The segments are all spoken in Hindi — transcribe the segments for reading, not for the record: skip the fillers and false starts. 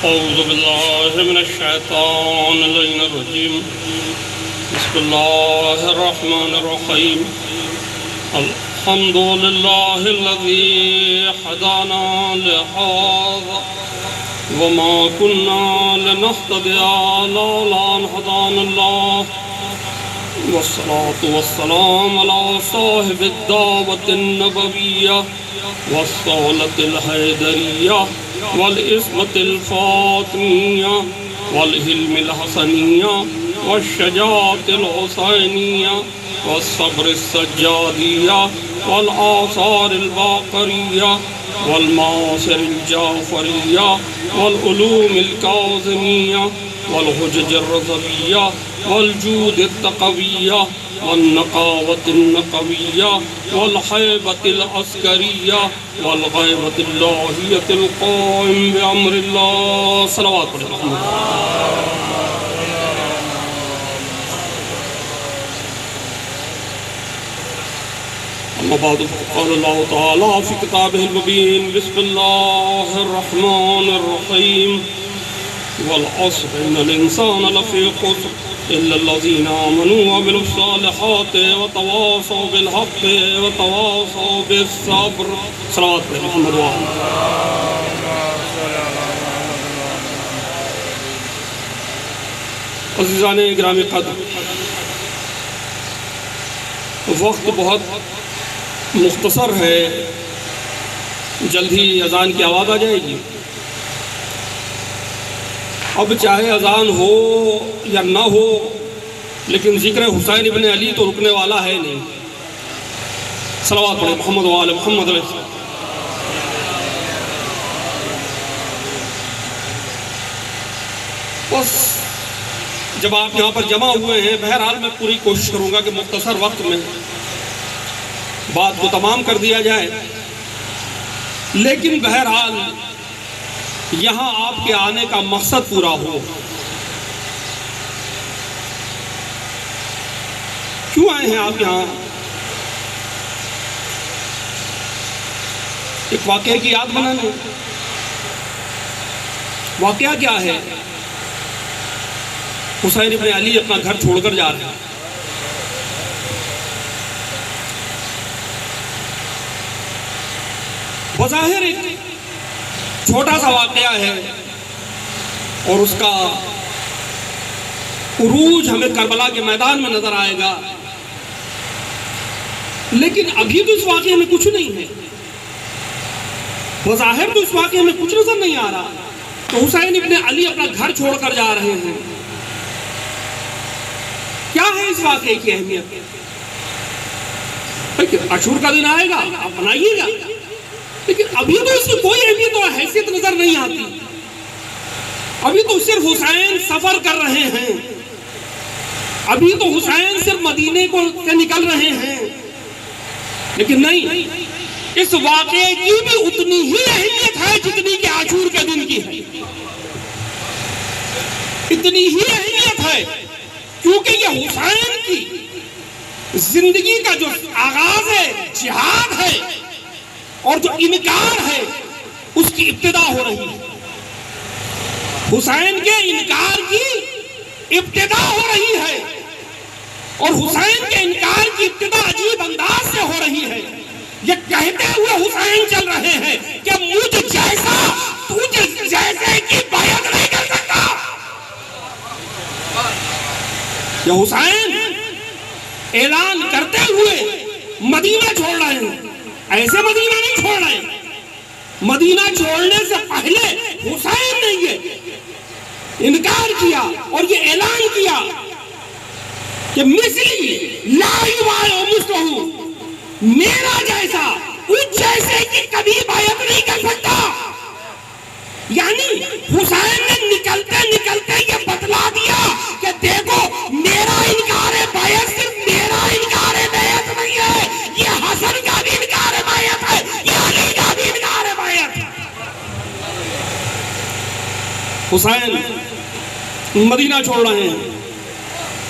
औज़ु बिल्लाहि मिनश शैतानिर रजीम। बिस्मिल्लाहिर रहमानिर रहीम। अल्हम्दुलिल्लाहिल्लज़ी हदाना लिहाज़ा वमा कुन्ना लिनहतदिया लौला अन हदानल्लाह। वस्सलातु वस्सलामु अला साहिबिद दावतिन नबविय्या वस्सौलतिल हैदरिय्या वल इस्मतिल फातिमिय्या वल हिल्मिल हसनिय्या वश्शजाअतिल हुसैनिय्या वस्सब्रिस सज्जादिय्या वल आसारिल बाक़रिय्या वल मासिरिल जाफ़रिय्या वल उलूमिल काज़िमिय्या वल हुज्जतिर रज़विय्या वल जूदित तक़विय्या वल नक़ावतिन नक़विय्या वल हैबतिल अस्करिय्या वल ग़ैबतिल लाहियतिल क़ाइम बिअम्रिल्लाह। सलावत पढ़ें। अम्मा बाद क़ाल अल्लाहु तआला फ़ी किताबिहिल मुबीन। बिस्मिल्लाहिर रहमानिर रहीम। वल अस्र इन्नल इंसाना लफ़ी ख़ुस्र इल्लल्लज़ीना आमनू व अमिलुस्सालिहाति व तवासौ बिल हक़्क़ि व तवासौ बिस्सब्र। सलावत पढ़ें। मुहम्मद व अज़ीज़ाने गिरामी क़द्र, वक्त बहुत मुख्तसर है, जल्द ही अज़ान की आवाज़ आ जाएगी। अब चाहे अज़ान हो या ना हो, लेकिन ज़िक्र हुसैन इब्न अली तो रुकने वाला है नहीं। सलावत पढ़ें। मोहम्मद व आले मोहम्मद। बस जब आप यहाँ पर जमा हुए हैं, बहरहाल मैं पूरी कोशिश करूँगा कि मुख्तसर वक्त में बात को तमाम कर दिया जाए, लेकिन बहरहाल यहाँ आपके आने का मकसद पूरा हो। क्यों आए हैं आप यहाँ? एक वाक़या की याद बनाने। वाक़या क्या है? हुसैन इब्न अली अपना घर छोड़कर जा रहे हैं। बज़ाहिर एक छोटा सा वाक़या है और उसका उरूज हमें करबला के मैदान में नजर आएगा, लेकिन अभी तो इस वाक़ये में कुछ नहीं है। बज़ाहिर तो इस वाक़ये में कुछ नजर नहीं आ रहा। तो हुसैन इब्न अली अपना घर छोड़कर जा रहे हैं। क्या है इस वाक़ये की अहमियत? अशूर का दिन आएगा, आप बनाइएगा, लेकिन अभी तो इसकी कोई अहमियत और हैसियत नजर नहीं आती। अभी तो सिर्फ हुसैन सफर कर रहे हैं, अभी तो हुसैन सिर्फ मदीने को से निकल रहे हैं। लेकिन नहीं, इस वाक़ये की भी उतनी ही अहमियत है जितनी कि आशूर के दिन की है। इतनी ही अहमियत है क्योंकि ये हुसैन की जिंदगी का जो आगाज है, जिहाद है, और जो इनकार है उसकी इब्तिदा हो रही है। हुसैन के इनकार की इब्तिदा हो रही है, और हुसैन के इनकार की इब्तिदा अजीब अंदाज से हो रही है। ये कहते हुए हुसैन चल रहे हैं कि मुझ जैसा तुझ जैसे की बैत नहीं कर सकता। ये हुसैन ऐलान करते हुए मदीना छोड़ रहे हैं। ऐसे मदीना नहीं छोड़ रहे। मदीना छोड़ने से पहले हुसैन ने ये इनकार किया और ये ऐलान किया कि मिस्ली ला युबायु मिस्लहु, मेरा जैसा उस जैसे की कभी बायत नहीं कर सकता। यानी हुसैन ने निकलते निकलते ये बतला दिया कि देखो, मेरा इनकार है बायत, सिर्फ मेरा इनकार है बायत नहीं है, ये हसन का भी इनकार है बायत है, ये अली का भी इनकार है बायत। हुसैन मदीना छोड़ रहे हैं।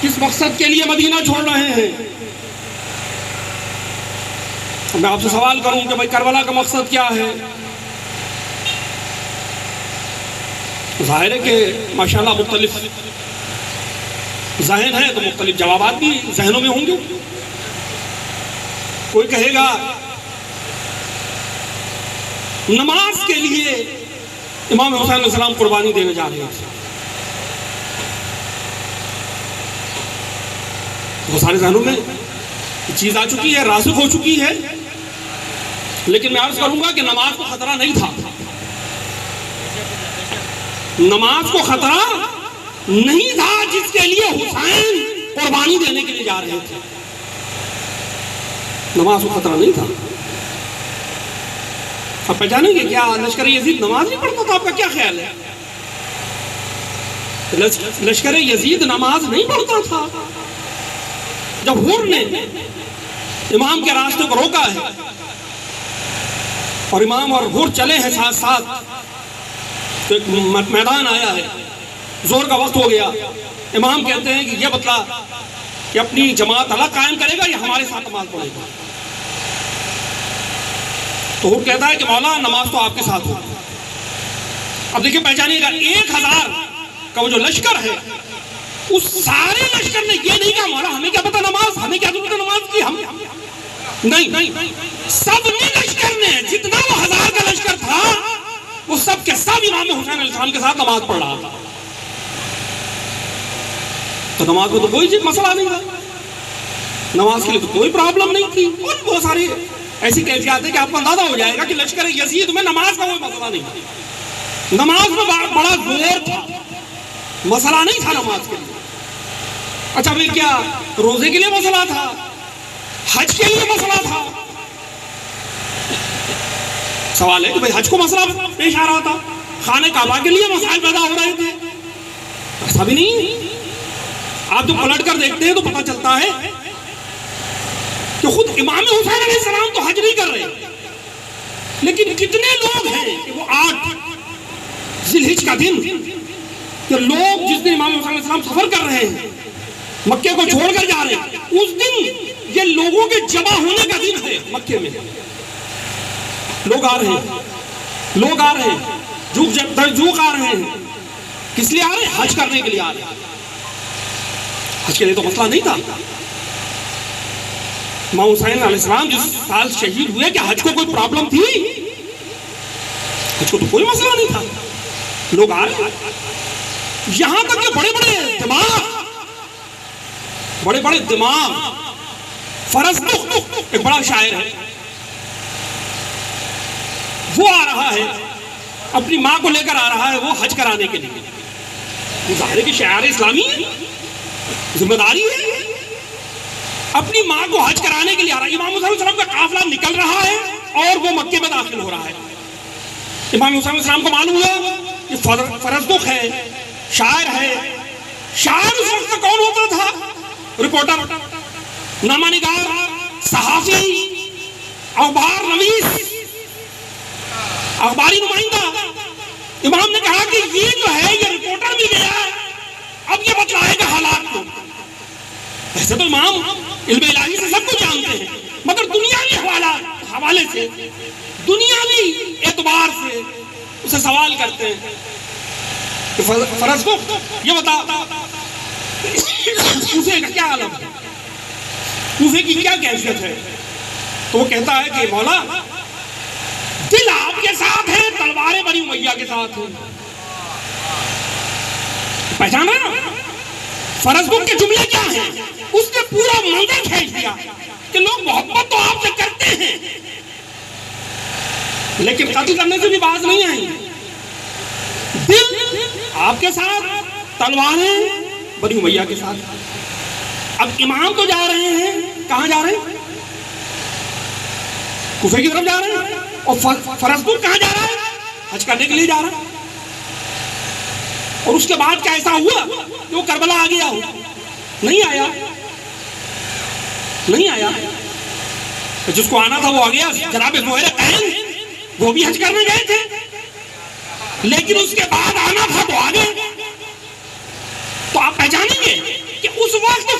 किस मकसद के लिए मदीना छोड़ रहे हैं? मैं आपसे सवाल करूं कि भाई करबला का मकसद क्या है? जाहिर है कि माशाल्लाह मुख्तलिफ जहन है तो मुख्तलिफ जवाबात भी जहनों में होंगे। कोई कहेगा नमाज के लिए इमाम हुसैन अलैहिस्सलाम कुर्बानी देने जा रहे थे। वो सारे जहनों में चीज आ चुकी है, रासिख हो चुकी है। लेकिन मैं अर्ज करूंगा कि नमाज को खतरा नहीं था, नमाज को खतरा नहीं था जिसके लिए हुसैन कुर्बानी देने के लिए जा रहे थे। नमाज को खतरा नहीं था। आप पहचानेंगे क्या लश्कर यजीद नमाज नहीं पढ़ता था? आपका क्या ख्याल है? लश्कर यजीद नमाज नहीं पढ़ता था। जब हुर ने इमाम के रास्ते को रोका है और इमाम और हुर चले हैं साथ साथ, तो एक मैदान आया है, जोर का वक्त हो गया। इमाम कहते हैं कि यह बतला कि अपनी जमात अलग कायम करेगा या हमारे साथ नमाज पढ़ेगा? तो हुर कहता है कि मौला नमाज तो आपके साथ हो। अब देखिए पहचानिएगा, 1000 का वो जो लश्कर है, उस सारे लश्कर ने ये नहीं कहा मौला हमें क्या पता नमाज, हमें क्या जरूरत है नमाज की, हम नहीं, सब ने लश्कर ने, जितना वो 1000 का लश्कर था, वो सब के सब इमाम हुसैन अलैहिस्सलाम के साथ नमाज पढ़ रहा था। तो नमाज में तो कोई मसला नहीं था, नमाज के लिए तो कोई प्रॉब्लम नहीं थी। और बहुत सारी ऐसी कैफियत है कि आपको अंदाजा हो जाएगा कि लश्कर यजीद में नमाज का कोई मसला नहीं था। नमाज में बड़ा जोर था, मसला नहीं था नमाज के लिए। अच्छा फिर क्या रोजे के लिए मसला था, हज के लिए मसला था? सवाल है कि भाई हज को मसला पेश आ रहा था, खाने काबा के लिए मसाइल पैदा हो रहे थे? ऐसा भी नहीं। आप जो पलट कर देखते हैं तो पता चलता है कि खुद इमाम हुसैन अलैहिस्सलाम तो हज नहीं कर रहे, लेकिन कितने लोग हैं कि वो 8 जिलहिज का दिन, कि लोग जिस दिन इमाम हुसैन अलैहिस्सलाम सफर कर रहे हैं, मक्के को छोड़कर जा रहे हैं, उस दिन ये लोगों के जमा होने का दिन है। मक्के में लोग आ रहे हैं, लोग आ रहे हैं, झूक आ रहे हैं। किस लिए आ रहे हैं? हज करने के लिए आ रहे हैं। हज के लिए तो मसला नहीं था। इमाम हुसैन अलैहिस्सलाम जिस साल शहीद हुए, क्या हज को कोई प्रॉब्लम थी? हज को तो कोई मसला नहीं था, लोग आ रहे हैं। यहां तक कि बड़े बड़े दिमाग फरज़दुख एक बड़ा शायर है, वो आ रहा है, अपनी माँ को लेकर आ रहा है, वो हज कराने के लिए। ज़ाहिर की शायर इस्लामी जिम्मेदारी है, अपनी माँ को हज कराने के लिए आ रहा है। इमाम हुसैन अलैहिस्सलाम का काफिला निकल रहा है और वो मक्के में दाखिल हो रहा है। इमाम हुसैन अलैहिस्सलाम को मालूम हुआ कि फरज़दुख है, शायर है। शायर उस वक्त कौन होता था? रिपोर्टर, नामानिगार, सहाफ़ी, अखबार नवीस, अखबारी नुमाइंदा। इमाम ने कहा कि ये जो है ये रिपोर्टर भी गया है, अब ये बतलाएगा हालात को। वैसे तो इमाम इल्म इलाही से सब कुछ जानते हैं, मगर दुनियावी हवाले से, दुनियावी एतबार से उसे सवाल करते हैं कि फरज़दुख ये बता कूफे का क्या आलम है, कूफे की क्या कैफियत है? तो वो कहता है कि मौला दिल आपके साथ है, तलवारें बनी उमैया के साथ है। पहचान रहे ना फरज़दुख के जुमले क्या हैं? उसने पूरा मंजर खींच दिया कि लोग मोहब्बत तो आपसे करते हैं, लेकिन कत्ल करने से भी बात नहीं आई। दिल आपके साथ, तलवारें बनी उमैया के साथ। अब इमाम तो जा रहे हैं, कहां जा रहे हैं? कूफे की तरफ जा रहे हैं। और फरज़दुख कहां जा रहा है? हज करने के लिए जा रहा है। और उसके बाद क्या ऐसा हुआ कि वो करबला आ गया हो? नहीं आया, नहीं आया। तो जिसको आना था वो आ गया। जनाब ज़ुहैर कैन वो भी हज करने गए थे, लेकिन उसके बाद आना था तो आ गए। तो आप पहचानेंगे कि उस वक्त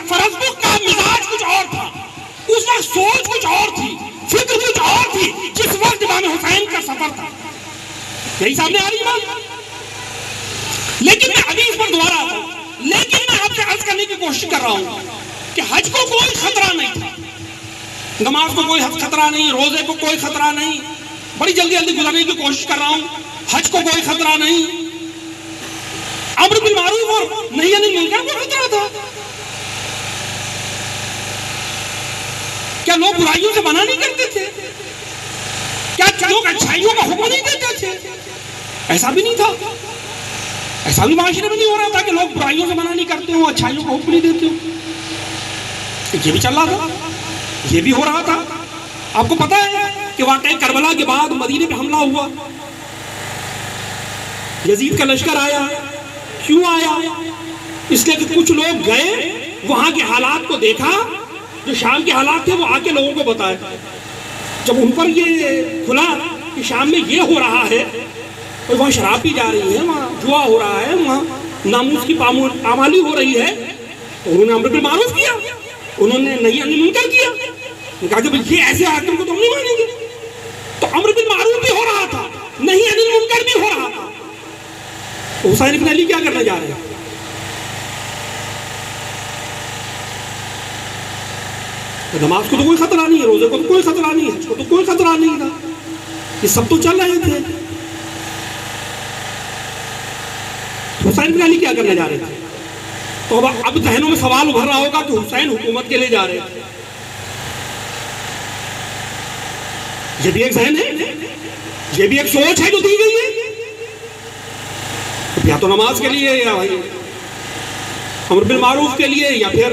फरज़दुख का मिजाज कुछ और था, उस वक्त सोच कुछ और थी, फिक्र कुछ और थी, जिस वक्त इमाम हुसैन का सफर था। यही सामने आ रही बात। लेकिन मैं अभी इस पर दोबारा आता हूं। लेकिन मैं आपसे अर्ज करने की कोशिश कर रहा हूं कि हज को कोई खतरा नहीं था, नमाज को कोई खतरा नहीं, रोजे को कोई खतरा नहीं, बड़ी जल्दी जल्दी गुजरने की कोशिश कर रहा हूं, हज को कोई खतरा नहीं, अम्र बिल मारूफ और नही अनिल मुनकर को खतरा था। क्या लोग बुराइयों से मना नहीं करते थे? क्या लोग अच्छाइयों का हुक्म नहीं देते थे? ऐसा भी नहीं था, ऐसा भी माशरे में नहीं हो रहा था कि लोग बुराइयों से मना नहीं करते हो, अच्छाइयों का हुक्म नहीं देते हो। ये भी चल रहा था, ये भी हो रहा था। आपको पता है कि वाकई करबला के बाद मदीने पे हमला हुआ, यजीद का लश्कर आया। क्यों आया? इसलिए कि कुछ लोग गए, वहां के हालात को देखा, जो शाम के हालात थे वो आके लोगों को बताए। जब उन पर ये खुला कि शाम में ये हो रहा है और वहाँ शराब पी जा रही है, वहाँ जुआ हो रहा है, वहाँ नामूस की पामाली हो रही है, तो उन्होंने अम्र बिल मारूफ किया, उन्होंने नही अनिल मुनकर किया। कहा कि ये ऐसे हाकिम को तो हम नहीं मानेंगे। तो अम्र बिल मारूफ भी हो रहा था, नही अनिल मुनकर भी हो रहा था। तो हुसैन इब्न अली क्या करने जा रहे हैं? तो नमाज को तो कोई खतरा नहीं है, रोजे को तो कोई खतरा नहीं है, हज को तो कोई खतरा नहीं था, ये सब तो चल रहे थे। हुसैन इब्न अली क्या करने जा रहे थे? तो अब जहनों में सवाल उभर रहा होगा कि हुसैन हुकूमत के लिए जा रहे थे। ये भी एक जहन है, ये भी एक सोच है जो दी गई है। या तो नमाज के लिए, या भाई अम्र बिल मारूफ के लिए, या फिर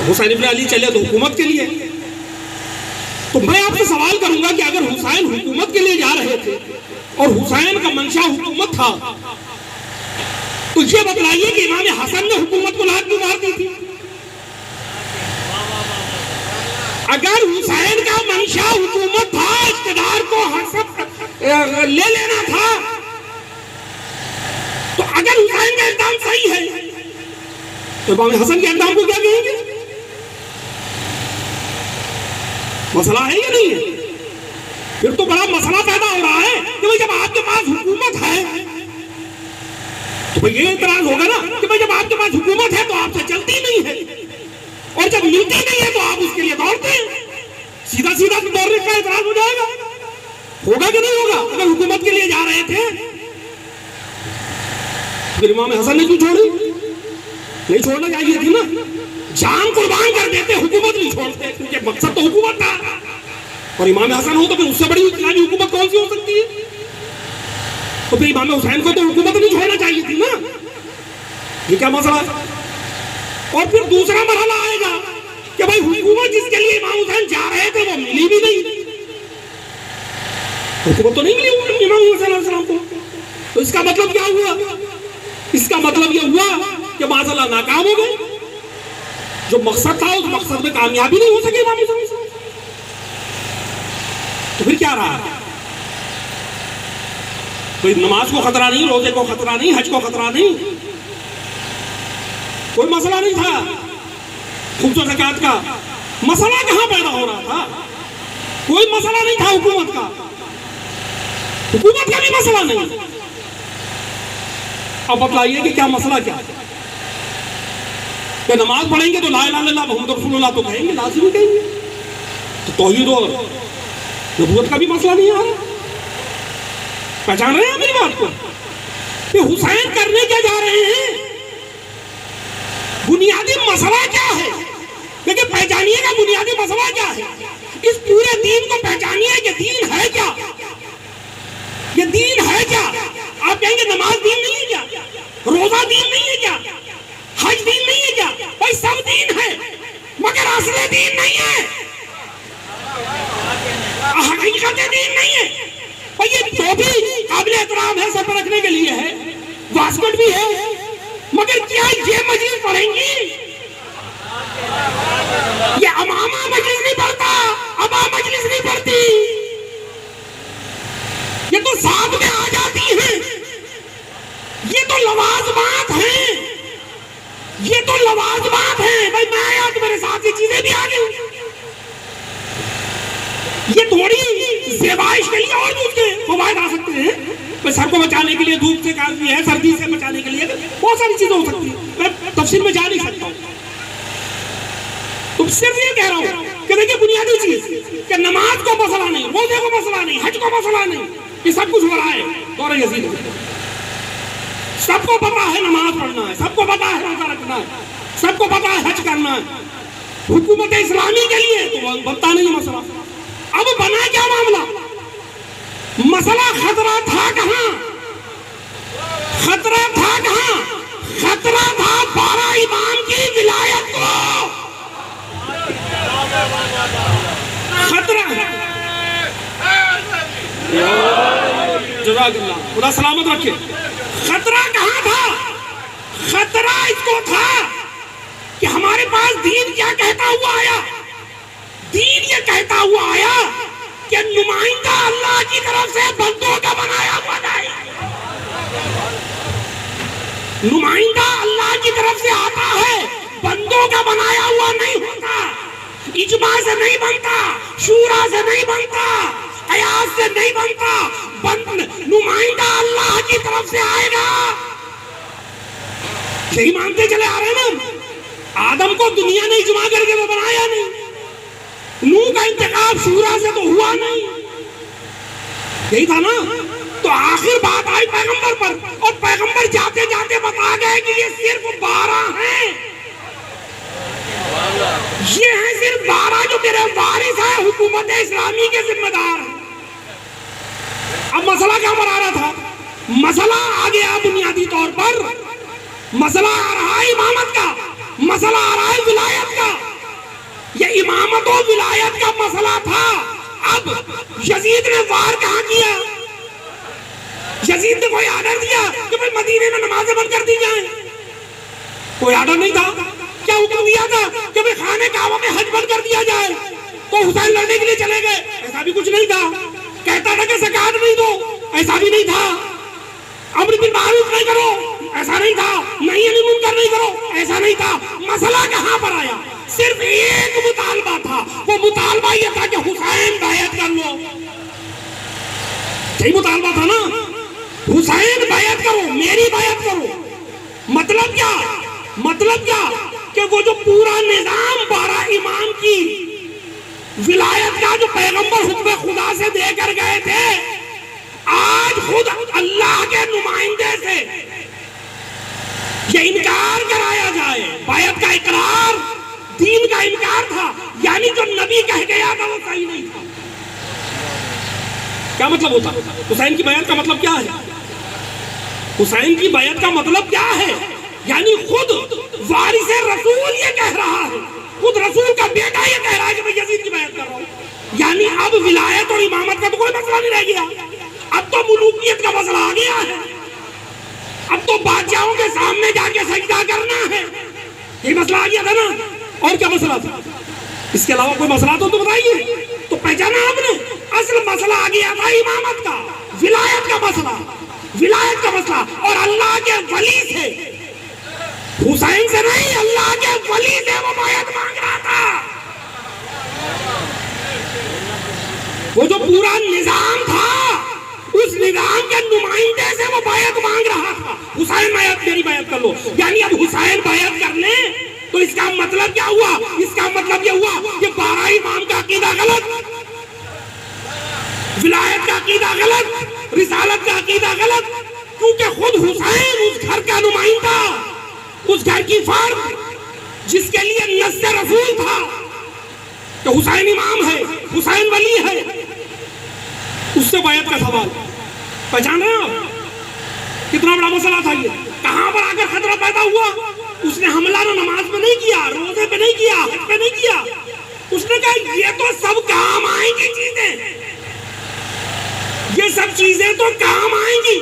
हुसैन इब्न अली चले तो हुकूमत के लिए। तो मैं आपसे सवाल करूंगा कि अगर हुसैन हुकूमत के लिए जा रहे थे और हुसैन का मंशा हुकूमत था, तो ये बतलाइए कि इमाम हसन ने हुकूमत को लात क्यों मार दी थी? अगर हुसैन का मंशा हुकूमत था, इख्तिदार को ले लेना था, तो अगर हुसैन का इल्जाम सही है तो इमाम हसन के इल्जाम को क्या कहेंगे? मसला है या नहीं है? फिर तो बड़ा मसला पैदा हो रहा है कि भाई जब आपके पास हुकूमत है तो भाई ये इतराज होगा ना कि भाई जब आपके पास हुकूमत है तो आपसे चलती नहीं है, और जब मिलती नहीं है तो आप उसके लिए दौड़ते हैं। सीधा सीधा तो दौड़ने का इतराज हो जाएगा। होगा कि नहीं होगा? अगर हुकूमत के लिए जा रहे थे फिर इमाम हसन ने क्यों छोड़ी? नहीं छोड़ना चाहिए थी ना, जान कुर्बान कर देते, हुकूमत नहीं छोड़ते, क्योंकि मकसद तो हुकूमत था। और इमाम हसन हो तो फिर उससे बड़ी इस्लामी हुकूमत कौन सी हो सकती है? तो फिर इमाम हुसैन को तो हुकूमत नहीं छोड़ना चाहिए थी ना। ये क्या मसला? और फिर दूसरा मरहला आएगा कि भाई हुकूमत जिसके लिए इमाम हुसैन जा रहे थे वो मिली भी नहीं, हुकूमत तो नहीं मिली इमाम हुसैन को। तो इसका मतलब क्या हुआ? इसका मतलब यह हुआ कि माज़अल्लाह नाकाम हो गए। जो मकसद था उस मकसद में कामयाबी नहीं हो सके इमाम हुसैन। तो फिर क्या रहा? कोई नमाज को खतरा नहीं, रोजे को खतरा नहीं, हज को खतरा नहीं, कोई मसला नहीं था। खुम्स ज़कात का मसला कहां पैदा हो रहा था? कोई मसला नहीं था हुकूमत का, हुकूमत का भी मसला नहीं। अब बतलाइए कि क्या मसला क्या है? नमाज पढ़ेंगे तो ला इलाहा इल्लल्लाह मुहम्मद रसूलुल्लाह तो कहेंगे, लाजिमी कहेंगे। तो तौहीद और नबूवत का भी मसला नहीं आ रहा। पहचान रहे हैं मेरी बात को? ये हुसैन करने क्या जा रहे हैं? बुनियादी मसला क्या है? लेकिन पहचानिएगा बुनियादी मसला क्या है। इस पूरे दीन को पहचानिए कि दीन है क्या। ये दीन है क्या? आप कहेंगे नमाज दीन नहीं है क्या, रोजा दीन नहीं है क्या, हज दीन नहीं है क्या? भाई सब दीन है, मगर असली दीन नहीं है, हकीकत दीन नहीं है। भाई ये टोपी काबिल एहतराम है, सर पर रखने के लिए है, वास्कोट भी है, मगर क्या ये मजलिस पढ़ेंगी? ये अमामा मजलिस नहीं पढ़ता, अबा मजलिस नहीं पढ़ती, ये तो साथ में आ जाती है। ये तो लवाजमात है, ये तो लवाजमात है। भाई मैं आया तो मेरे साथ ये चीजें भी आ गई। ये थोड़ी ज़ेबाइश के लिए और भी उसके फवायद आ सकते हैं, मैं सर को बचाने के लिए धूप से काफी है, सर्दी से बचाने के लिए बहुत सारी चीजें हो सकती है, मैं तफसील में जा नहीं सकता हूँ। तो सिर्फ ये कह रहा हूँ कि देखिए बुनियादी चीज कि नमाज को मसला नहीं, रोजे को मसला नहीं, हज को मसला नहीं, ये सब कुछ हो रहा है दौरे यजीद में। सबको पता है नमाज पढ़ना है, सबको पता है रोजा रखना है, सबको पता है हज करना है, हुकूमत इस्लामी के लिए तो बनता नहीं मसला। अब बना क्या मामला? मसला खतरा था कहां? खतरा था कहां? खतरा था 12 इमाम की विलायत को। खतरा जज़ाकल्लाह, खुदा सलामत रखे। खतरा कहां था? खतरा इसको था कि हमारे पास दीन क्या कहता हुआ आया? दीन ये कहता हुआ आया कि नुमाइंदा अल्लाह की तरफ से बंदों का बनाया हुआ नहीं, नुमाइंदा अल्लाह की तरफ से आता है, बंदों का बनाया हुआ नहीं होता, इजमा से नहीं बनता, शूरा से नहीं बनता, कयास से नहीं बनता, नुमाइंदा अल्लाह की तरफ से आएगा। यही मानते चले आ रहे हैं ना। आदम को दुनिया ने इजमा करके तो बनाया नहीं, नूह का इंतखाब शूरा से तो हुआ नहीं, यही था ना। तो आखिर बात आई पैगंबर पर, और पैगंबर जाते जाते बता गए कि ये सिर्फ 12 हैं, ये हैं सिर्फ 12 जो मेरे वारिस है, हुकूमत इस्लामी के जिम्मेदार हैं। अब मसला क्या मरा रहा था? मसला आ गया बुनियादी तौर पर, मसला आ रहा है इमामत का, मसला आ रहा है विलायत का। ये इमामत और विलायत का मसला था। अब यजीद ने वार कहां किया? यजीद ने कोई आर्डर दिया कि भाई मदीने में नमाजें बंद कर दी जाएं? कोई आर्डर नहीं था। क्या हुक्म दिया था कि भाई खाने काबा में हज बंद कर दिया जाए? तो हुसैन लड़ने के लिए चले गए? ऐसा भी कुछ नहीं था। कहता था कि ज़कात नहीं दो, ऐसा भी नहीं था। अम्र बिल मारूफ नहीं करो, ऐसा नहीं था। नहीं अनिल मुनकर नहीं करो, ऐसा नहीं था। मसला कहां पर आया? सिर्फ एक मुतालबा था, वो मुतालबा ये था कि हुसैन बैयत कर लो। यही मुतालबा था ना, हुसैन बैयत करो, मेरी बैयत करो। मतलब क्या? मतलब क्या कि वो जो पूरा निजाम 12 इमाम की विलायत का जो पैगंबर हुक्म खुदा से देकर गए थे, आज खुद अल्लाह के नुमाइंदे से ये इनकार कराया जाए। बैयत का इकरार दीन का इनकार था, यानी जो नबी कह गया था वो सही नहीं था। क्या मतलब होता? हुसैन की बैयत का मतलब क्या है? हुसैन की बैयत का मतलब क्या है? यानी खुद वारिस रसूल ये कह रहा है, खुद रसूल का बेटा ये कह रहा है कि मैं यजीद की बैयत कर रहा हूं। यानी अब विलायत और इमामत का तो कोई मसला नहीं रह गया, अब तो मुलूकियत का मसला आ गया है। अब तो बादशाहों के सामने जाके सजदा करना है, ये मसला आ गया था ना। और क्या मसला था? इसके अलावा कोई मसला तो बताइए। तो पहचाना आपने? असल मसला आ गया था इमामत का, विलायत का मसला, विलायत का मसला। और अल्लाह के वली से, हुसैन से नहीं, अल्लाह के वली से वो बैयत मांग रहा था। वो जो पूरा निजाम था, उस निजाम के नुमाइंदे से वो बैयत मांग रहा था। हुसैन बैयत, मेरी बैयत कर लो। यानी अब हुसैन बैयत कर ले तो इसका मतलब क्या हुआ? इसका मतलब यह हुआ कि 12 इमाम का अकीदा गलत, विलायत का अकीदा गलत, रिसालत का अकीदा गलत। क्योंकि खुद हुसैन उस घर का नुमाइंदा, उस घर की फर्द जिसके लिए नस्स रसूल था तो हुसैन इमाम है, हुसैन वली है, उससे बैयत का सवाल। पहचान रहे हो कितना बड़ा मसला था ये? कहां पर आकर खतरा पैदा हुआ? उसने हमला ना नमाज पे नहीं किया, रोजे पे नहीं किया, हज पे नहीं किया। उसने कहा ये तो सब काम आएंगी चीजें, ये सब चीजें तो काम आएंगी।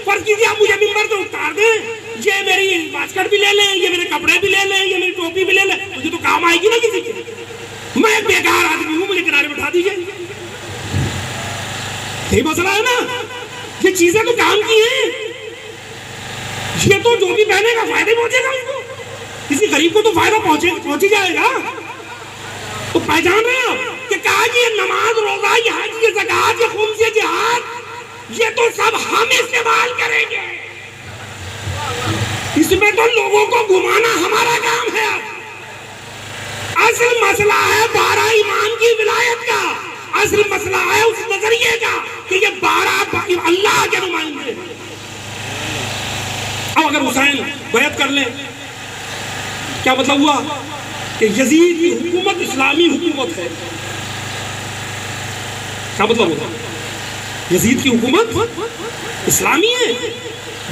फर्ज कीजिए आप मुझे मिंबर पे उतार दें, ये मेरी बास्केट भी ले लें, ये मेरे कपड़े भी ले लें, ये मेरी टोपी भी ले लें, मुझे तो काम आएगी ना किसी की। मैं एक बेकार आदमी हूं, मुझे किनारे बिठा दीजिए। यही मसला है ना, ये चीजें तो काम की हैं। ये तो जो भी पहनेगा फायदे पहुंचेगा उसको, किसी गरीब को तो फायदा पहुंच ही जाएगा। तो पहचान रहे हो कि कहा कि ये नमाज, रोजा, ये हज, ये ज़कात, ये खुम्स, ये जिहाद, ये तो सब हम इस्तेमाल करेंगे, इसमें तो लोगों को घुमाना हमारा काम है। असल मसला है 12 इमाम की विलायत का, असल मसला है उस नजरिए का कि ये 12 अल्लाह के नुमाइंदे। अब अगर हुसैन बैत कर ले, क्या मतलब हुआ कि यजीद की हुकूमत इस्लामी हुकूमत है। क्या मतलब होगा? यजीद की हुकूमत इस्लामी है,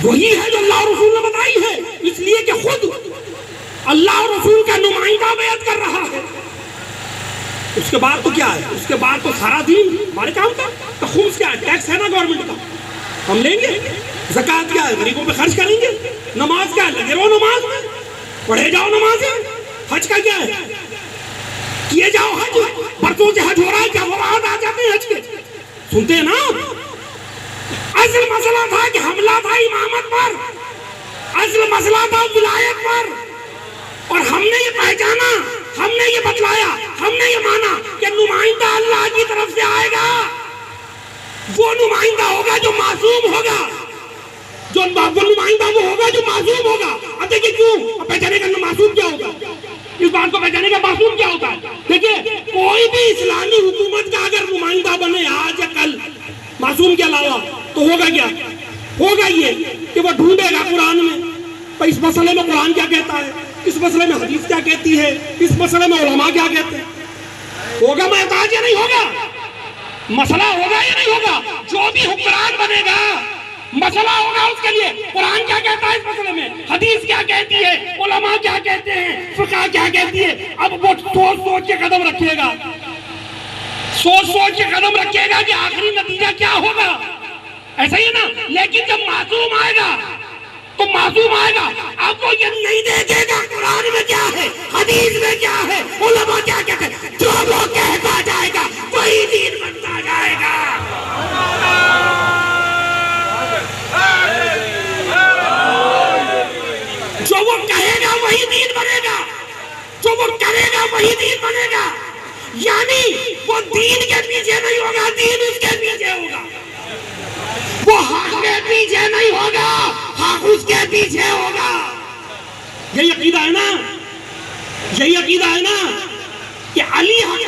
वही है जो अल्लाह और रसूल ने बताई है, इसलिए कि खुद अल्लाह और रसूल का नुमाइंदा बैत कर रहा है। उसके बाद तो क्या है? उसके बाद तो सारा दिन हमारे काम का। तो खुम्स क्या है? टैक्स है ना गवर्नमेंट का, हम लेंगे। ज़कात क्या है? गरीबों पे खर्च करेंगे। नमाज क्या है? लगे रहो नमाज में, पढ़े जाओ नमाज। हज का क्या है? किए जाओ हज। बरसों से हज हो रहा है, क्या हो रहा है? आ जाते हैं हज के, सुनते हैं ना। असल मसला था कि हमला था इमामत पर, असल मसला था विलायत पर, और हमने ये पहचाना, हमने ये बतलाया, हमने ये माना कि नुमाइंदा अल्लाह की तरफ से आएगा। वो नुमाइंदा होगा जो मासूम होगा, जो नुमाइंदा वो होगा जो मासूम होगा। अब देखिए क्यों पहचाने का मासूम क्या होगा, इस बात को पहचाने का मासूम क्या होता है। देखिए कोई भी इस्लामी हुकूमत का अगर नुमाइंदा बने आज या कल मासूम के अलावा, तो होगा क्या? होगा ये कि वो ढूंढेगा कुरान में, इस मसले में कुरान क्या कहता है, इस मसले में हदीस क्या कहती है, इस मसले में उलमा क्या कहते हैं। होगा महताज या नहीं होगा? मसला होगा या नहीं होगा? जो भी हुक्मरान बनेगा मसला होगा उसके लिए, कुरान क्या कहता है इस मसले में, हदीस क्या कहती है, उलमा क्या कहते हैं, फिक़ह क्या कहती है। अब वो सोच सोच के कदम रखिएगा, सोच सोच के कदम रखिएगा कि आखिरी नतीजा क्या होगा। ऐसा ही है ना। लेकिन जब मासूम आएगा तो मासूम आएगा, अब वो ये नहीं देखेगा कुरान में क्या है, हदीस में क्या है, उलमा क्या कहते हैं। जो वो कहता जाएगा वही दीन बनता जाएगा। जो वो कहेगा वही दीन बनेगा, जो वो करेगा वही दीन बनेगा। यानी वो दीन के पीछे नहीं होगा, दीन उसके पीछे होगा। वो हक के पीछे नहीं होगा, हक उसके पीछे होगा। यही अकीदा है ना, यही अकीदा है ना कि अली हक